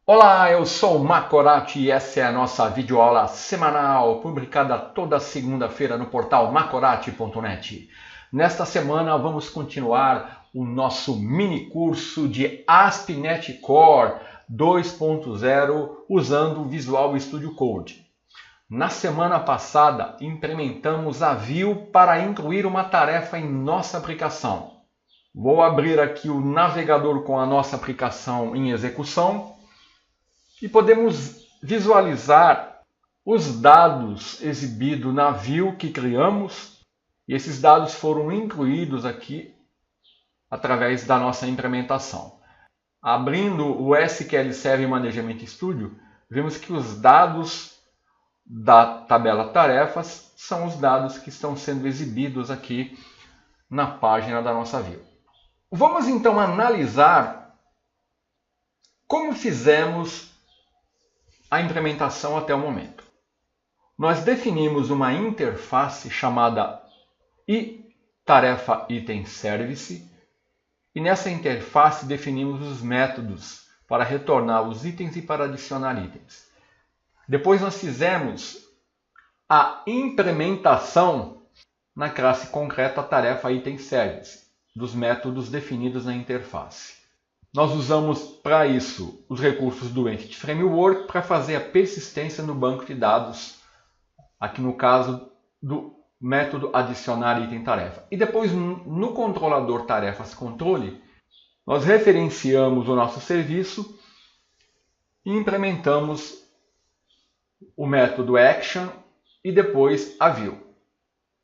Olá, eu sou o Macorati e essa é a nossa videoaula semanal, publicada toda segunda-feira no portal macorati.net. Nesta semana vamos continuar o nosso mini curso de ASP.NET Core 2.0 usando o Visual Studio Code. Na semana passada, implementamos a Vue para incluir uma tarefa em nossa aplicação. Vou abrir aqui o navegador com a nossa aplicação em execução. E podemos visualizar os dados exibidos na Vue que criamos. E esses dados foram incluídos aqui através da nossa implementação. Abrindo o SQL Server Management Studio, vemos que os dados da tabela tarefas são os dados que estão sendo exibidos aqui na página da nossa Vue. Vamos então analisar como fizemos a implementação até o momento. Nós definimos uma interface chamada tarefa item service e nessa interface definimos os métodos para retornar os itens e para adicionar itens. Depois nós fizemos a implementação na classe concreta tarefa item service dos métodos definidos na interface. Nós usamos para isso os recursos do Entity Framework para fazer a persistência no banco de dados, aqui no caso do método adicionar item tarefa. E depois no controlador tarefas controle, nós referenciamos o nosso serviço e implementamos o método action e depois a view.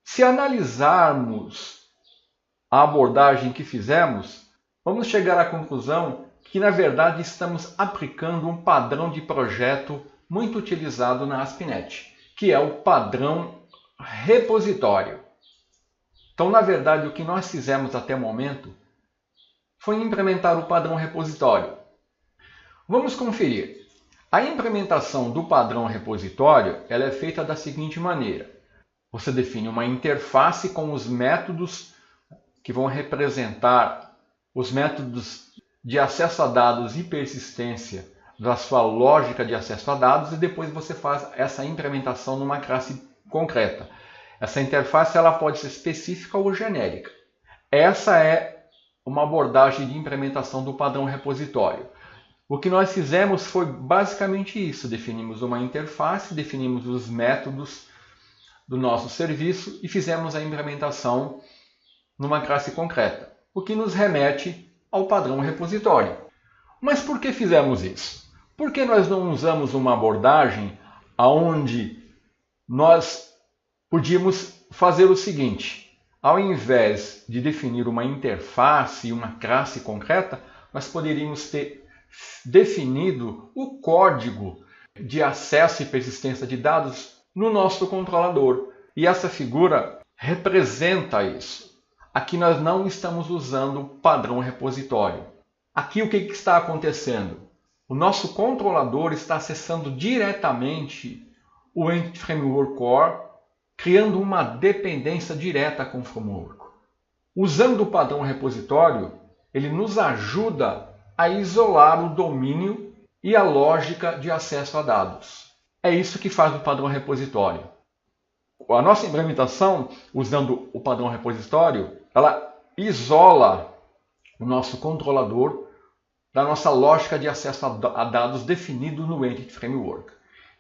Se analisarmos a abordagem que fizemos, vamos chegar à conclusão que, na verdade, estamos aplicando um padrão de projeto muito utilizado na ASP.NET, que é o padrão repositório. Então, na verdade, o que nós fizemos até o momento foi implementar o padrão repositório. Vamos conferir. A implementação do padrão repositório ela é feita da seguinte maneira. Você define uma interface com os métodos que vão representar os métodos de acesso a dados e persistência da sua lógica de acesso a dados e depois você faz essa implementação numa classe concreta. Essa interface ela pode ser específica ou genérica. Essa é uma abordagem de implementação do padrão repositório. O que nós fizemos foi basicamente isso. Definimos uma interface, definimos os métodos do nosso serviço e fizemos a implementação numa classe concreta, o que nos remete ao padrão repositório. Mas por que fizemos isso? Por que nós não usamos uma abordagem onde nós podíamos fazer o seguinte? Ao invés de definir uma interface e uma classe concreta, nós poderíamos ter definido o código de acesso e persistência de dados no nosso controlador. E essa figura representa isso. Aqui nós não estamos usando o padrão repositório. Aqui o que está acontecendo? O nosso controlador está acessando diretamente o Entity Framework Core, criando uma dependência direta com o framework. Usando o padrão repositório, ele nos ajuda a isolar o domínio e a lógica de acesso a dados. É isso que faz o padrão repositório. A nossa implementação, usando o padrão repositório, ela isola o nosso controlador da nossa lógica de acesso a dados definido no Entity Framework.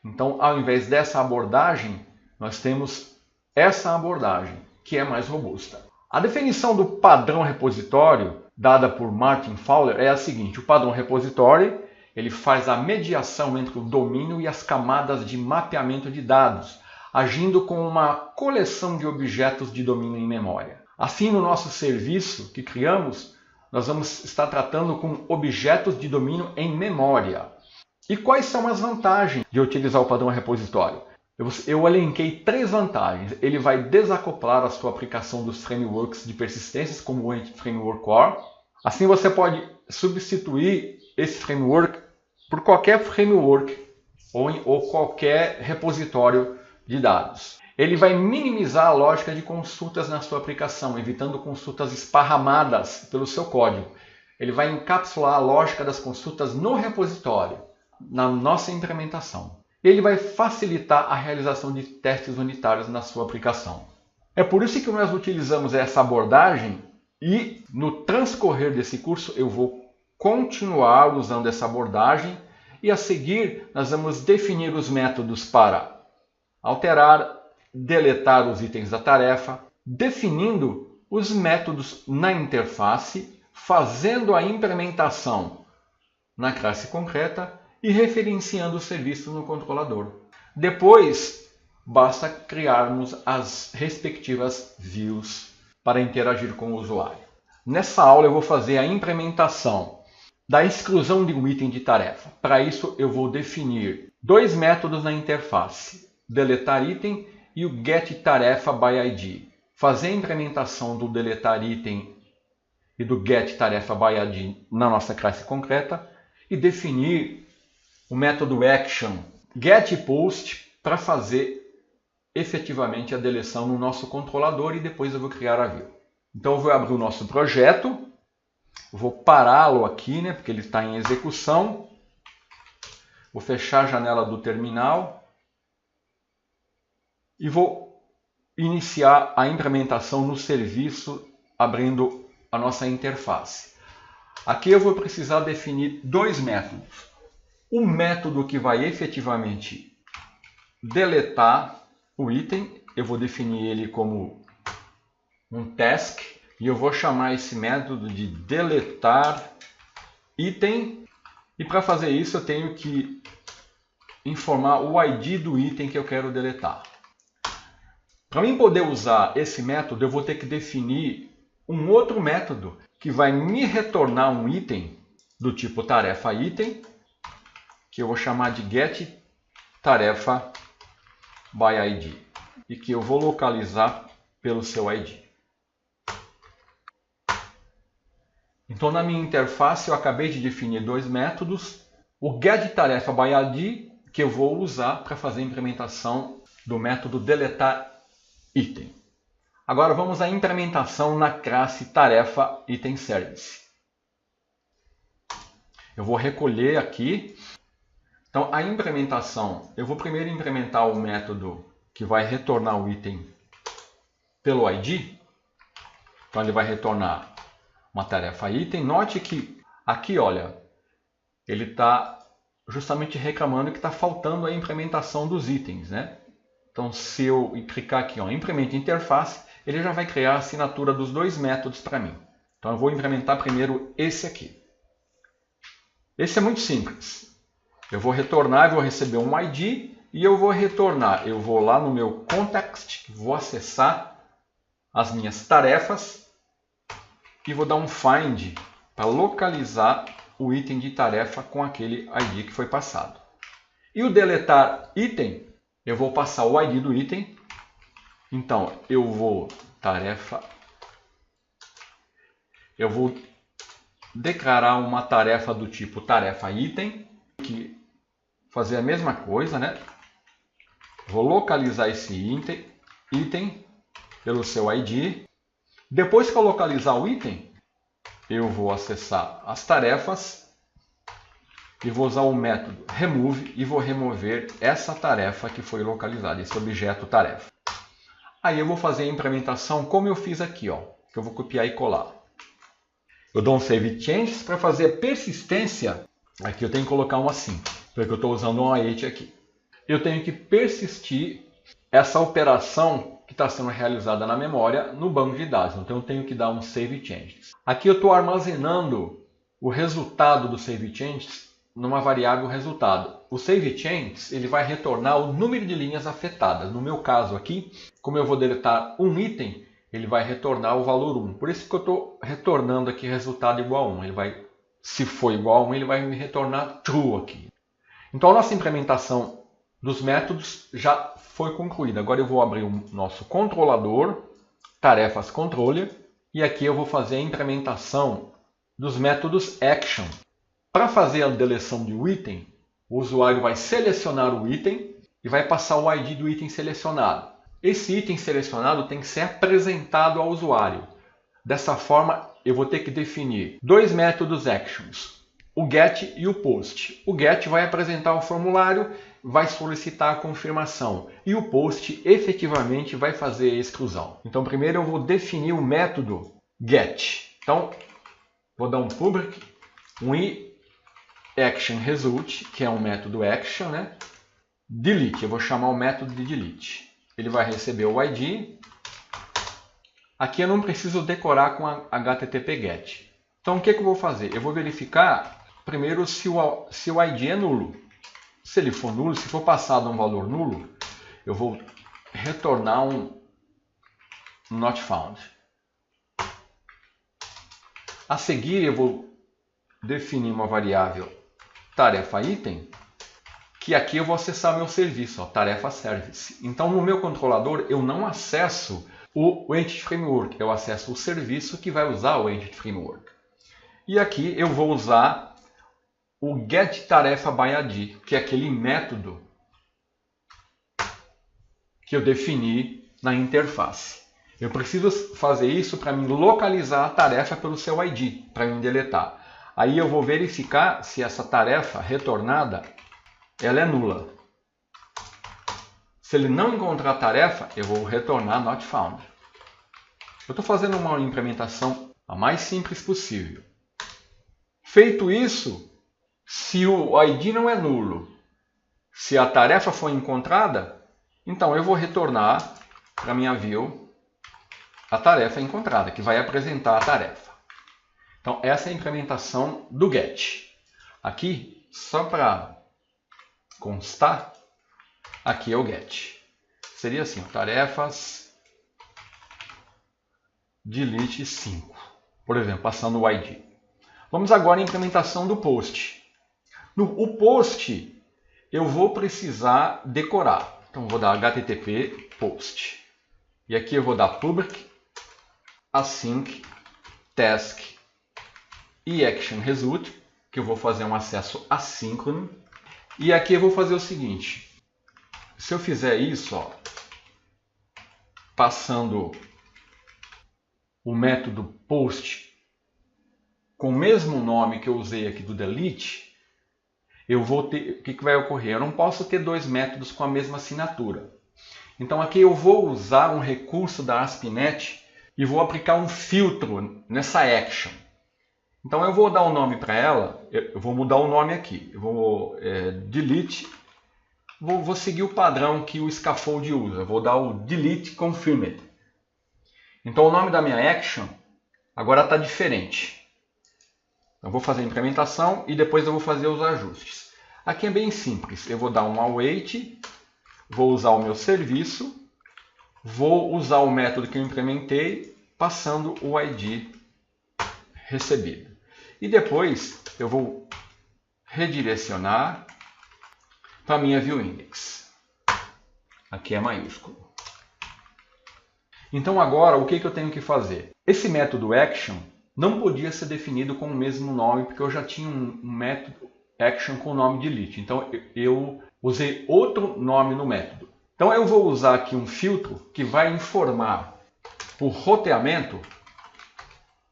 Então, ao invés dessa abordagem, nós temos essa abordagem, que é mais robusta. A definição do padrão repositório, dada por Martin Fowler, é a seguinte. O padrão repositório ele faz a mediação entre o domínio e as camadas de mapeamento de dados, agindo com uma coleção de objetos de domínio em memória. Assim, no nosso serviço que criamos, nós vamos estar tratando com objetos de domínio em memória. E quais são as vantagens de utilizar o padrão repositório? Eu elenquei 3 vantagens. Ele vai desacoplar a sua aplicação dos frameworks de persistências, como o Entity Framework Core. Assim, você pode substituir esse framework por qualquer framework ou qualquer repositório de dados. Ele vai minimizar a lógica de consultas na sua aplicação, evitando consultas esparramadas pelo seu código. Ele vai encapsular a lógica das consultas no repositório. na nossa implementação. Ele vai facilitar a realização de testes unitários na sua aplicação. É por isso que nós utilizamos essa abordagem e no transcorrer desse curso eu vou continuar usando essa abordagem e a seguir nós vamos definir os métodos para alterar, deletar os itens da tarefa, definindo os métodos na interface, fazendo a implementação na classe concreta e referenciando os serviços no controlador. Depois, basta criarmos as respectivas views para interagir com o usuário. Nessa aula eu vou fazer a implementação da exclusão de um item de tarefa. Para isso eu vou definir dois métodos na interface, deletar item e o getTarefaById. Fazer a implementação do deletar item e do getTarefaById na nossa classe concreta e definir o método action getPost para fazer efetivamente a deleção no nosso controlador e depois eu vou criar a view. Então eu vou abrir o nosso projeto, vou pará-lo aqui, né, porque ele está em execução. Vou fechar a janela do terminal e vou iniciar a implementação no serviço abrindo a nossa interface. Aqui eu vou precisar definir dois métodos. O método que vai efetivamente deletar o item, eu vou definir ele como um task e eu vou chamar esse método de deletar item. E para fazer isso eu tenho que informar o ID do item que eu quero deletar. Para mim poder usar esse método, eu vou ter que definir um outro método que vai me retornar um item do tipo tarefa item, que eu vou chamar de getTarefaById e que eu vou localizar pelo seu ID. Então na minha interface eu acabei de definir dois métodos, o getTarefaById que eu vou usar para fazer a implementação do método deletar item. Agora vamos à implementação na classe tarefa item service. Eu vou recolher aqui. Então a implementação, eu vou primeiro implementar o método que vai retornar o item pelo ID. Então ele vai retornar uma tarefa item. Note que aqui, olha, ele está justamente reclamando que está faltando a implementação dos itens, né? Então se eu clicar aqui, ó, implementa interface, ele já vai criar a assinatura dos dois métodos para mim. Então eu vou implementar primeiro esse aqui. Esse é muito simples. Eu vou retornar, eu vou receber um ID e eu vou retornar. Eu vou lá no meu context, vou acessar as minhas tarefas e vou dar um find para localizar o item de tarefa com aquele ID que foi passado. E o deletar item, eu vou passar o ID do item. Então eu vou declarar uma tarefa do tipo tarefa item, que fazer a mesma coisa, né? Vou localizar esse item pelo seu ID. Depois que eu localizar o item, eu vou acessar as tarefas e vou usar o método remove e vou remover essa tarefa que foi localizada, esse objeto tarefa. Aí eu vou fazer a implementação como eu fiz aqui, ó, que eu vou copiar e colar. Eu dou um save changes para fazer a persistência. Aqui eu tenho que colocar um assim, porque eu estou usando um await aqui. Eu tenho que persistir essa operação que está sendo realizada na memória no banco de dados. Então eu tenho que dar um save changes. Aqui eu estou armazenando o resultado do save changes numa variável resultado. O save changes ele vai retornar o número de linhas afetadas. No meu caso aqui, como eu vou deletar um item, ele vai retornar o valor 1. Por isso que eu estou retornando aqui resultado igual a 1. Ele vai, se for igual a 1, ele vai me retornar true aqui. Então a nossa implementação dos métodos já foi concluída. Agora eu vou abrir o nosso controlador, tarefas controller, e aqui eu vou fazer a implementação dos métodos action. Para fazer a deleção de um item, o usuário vai selecionar o item e vai passar o ID do item selecionado. Esse item selecionado tem que ser apresentado ao usuário. Dessa forma, eu vou ter que definir dois métodos actions. o get e o post. O get vai apresentar o formulário, vai solicitar a confirmação. E o post efetivamente vai fazer a exclusão. Então primeiro eu vou definir o método get. Então vou dar um public, um iActionResult, que é um método action, né? Delete, eu vou chamar o método de delete. Ele vai receber o ID. Aqui eu não preciso decorar com a HTTP-GET. Então o que eu vou fazer? Eu vou verificar primeiro se o ID é nulo. Se ele for nulo, se for passado um valor nulo, eu vou retornar um not found. A seguir eu vou definir uma variável tarefa item, que aqui eu vou acessar meu serviço, ó, tarefa service. Então no meu controlador eu não acesso o Entity Framework, eu acesso o serviço que vai usar o Entity Framework. E aqui eu vou usar o getTarefaById, que é aquele método que eu defini na interface. Eu preciso fazer isso para me localizar a tarefa pelo seu ID, para me deletar. Aí eu vou verificar se essa tarefa retornada ela é nula. Se ele não encontrar a tarefa, eu vou retornar not found. Eu estou fazendo uma implementação a mais simples possível. Feito isso, se o ID não é nulo, se a tarefa for encontrada, então eu vou retornar para a minha view a tarefa encontrada, que vai apresentar a tarefa. Então essa é a implementação do get. Aqui, só para constar, aqui é o get. Seria assim, tarefas delete 5, por exemplo, passando o ID. Vamos agora à implementação do post. O post eu vou precisar decorar. Então vou dar http post. E aqui eu vou dar public async task iActionResult, que eu vou fazer um acesso assíncrono. E aqui eu vou fazer o seguinte. Se eu fizer isso, ó, passando o método post com o mesmo nome que eu usei aqui do delete, eu vou ter, o que vai ocorrer? Eu não posso ter dois métodos com a mesma assinatura. Então aqui eu vou usar um recurso da ASP.NET e vou aplicar um filtro nessa action. Então eu vou dar um nome para ela, eu vou mudar o nome aqui. Eu vou delete, vou seguir o padrão que o Scaffold usa. Vou dar o delete confirmed. Então o nome da minha action agora está diferente. Eu vou fazer a implementação e depois eu vou fazer os ajustes. Aqui é bem simples. Eu vou dar um await, vou usar o meu serviço, vou usar o método que eu implementei, passando o ID recebido. E depois eu vou redirecionar para a minha viewIndex. Aqui é maiúsculo. Então agora o que eu tenho que fazer? Esse método action não podia ser definido com o mesmo nome, porque eu já tinha um método action com o nome delete. Então eu usei outro nome no método. Então eu vou usar aqui um filtro que vai informar por roteamento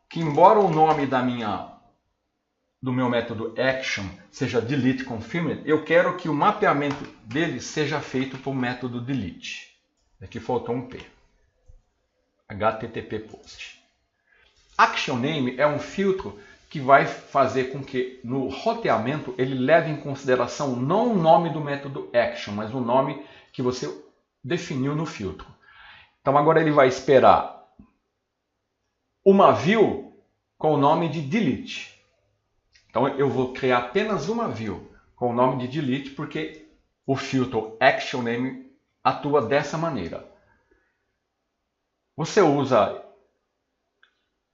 que, embora o nome do meu método action seja delete confirmed, eu quero que o mapeamento dele seja feito por método delete. Aqui faltou um P. HTTP post. ActionName é um filtro que vai fazer com que no roteamento ele leve em consideração não o nome do método action, mas o nome que você definiu no filtro. Então agora ele vai esperar uma view com o nome de delete. Então eu vou criar apenas uma view com o nome de delete, porque o filtro ActionName atua dessa maneira. Você usa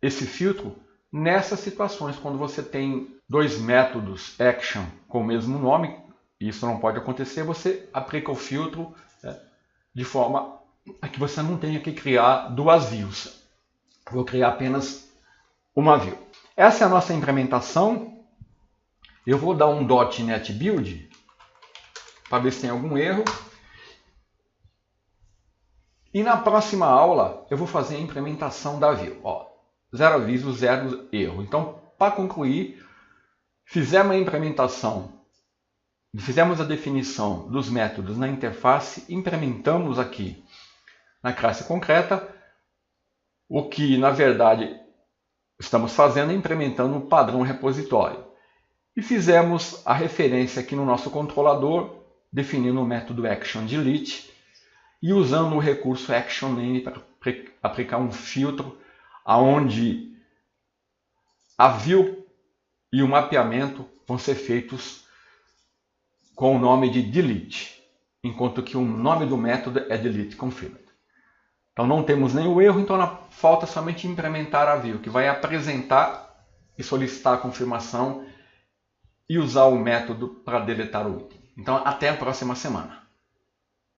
esse filtro nessas situações, quando você tem dois métodos action com o mesmo nome, isso não pode acontecer, você aplica o filtro de forma a que você não tenha que criar duas views. Vou criar apenas uma view. Essa é a nossa implementação. Eu vou dar um .NET Build para ver se tem algum erro. E na próxima aula eu vou fazer a implementação da view. Ó, 0 aviso, 0 erro. Então, para concluir, fizemos a implementação, fizemos a definição dos métodos na interface, implementamos aqui na classe concreta, o que na verdade estamos fazendo é implementando um padrão repositório. E fizemos a referência aqui no nosso controlador, definindo o método ActionDelete e usando o recurso ActionName para aplicar um filtro onde a view e o mapeamento vão ser feitos com o nome de delete, enquanto que o nome do método é deleteConfirmed. Então não temos nenhum erro, então falta somente implementar a view, que vai apresentar e solicitar a confirmação e usar o método para deletar o item. Então até a próxima semana.